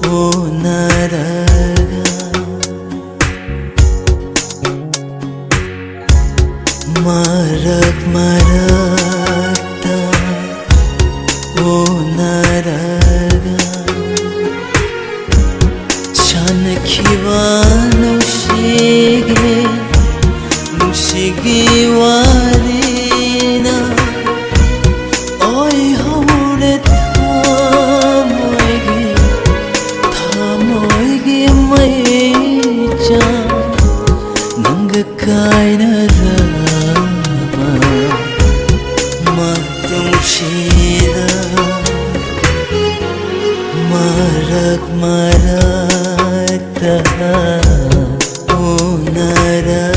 오나라가 마락마락다 오나라가 찬키와 누시기 와리나 어이 허물에 타모이기 마이자 난그 카이나라바 마뚱시다 마락마락다 오나라가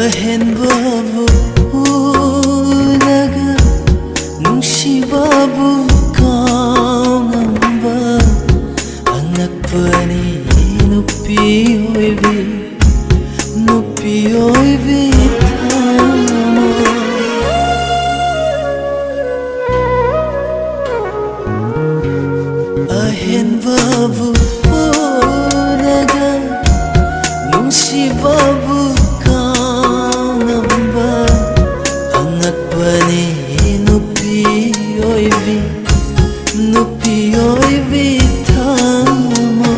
ahenbabu unaga nungsibabu kaungamba anakpani nupi oibi tama ahenbabu unaga nungsibabu nupi oibi tama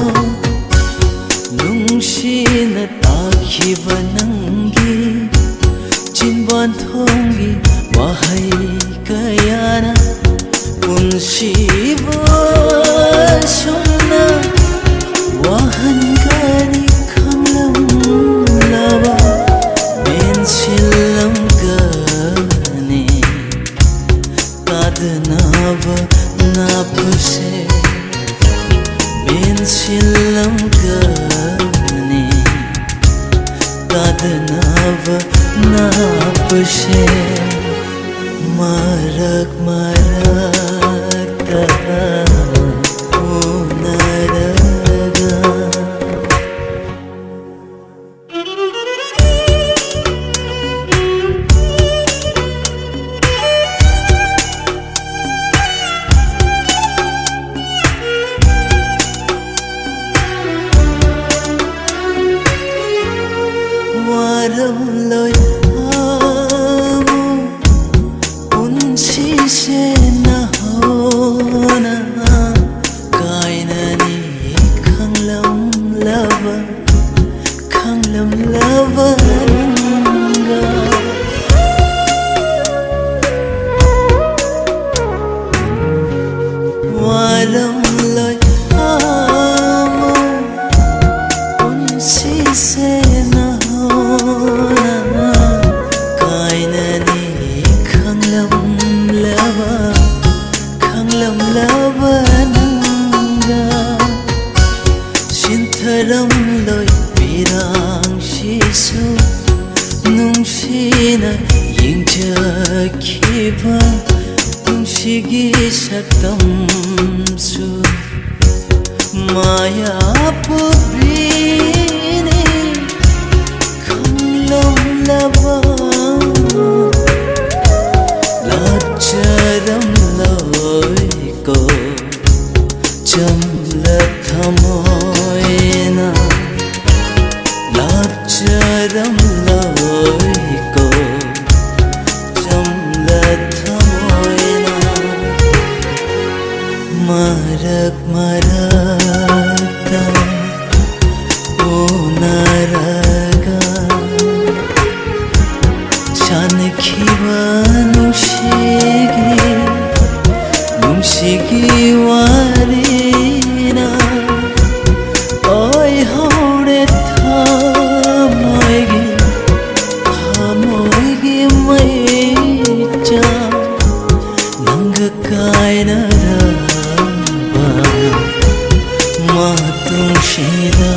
nungsina takhiba nangi chinban thongi wahai kayana punsiba sumna wahan gari khanglam lava bensilam gane kadnava napse bensilam gane kadnava napse marakta onaraga waram loi amu unsi se na hona kainani khanglam lava nga waram loi amu unsi se na nanga sintaram loi pirang shisu nungsina yingjakhiba nungsigi saktam su maya pubini khanglam lava lacharam loi ko chamla thamoina lacharam loi ko chamla thamoina marakta onaraga chankiwa nushigi warina oi hore thamoigi maicha nanga kainaraba matung shida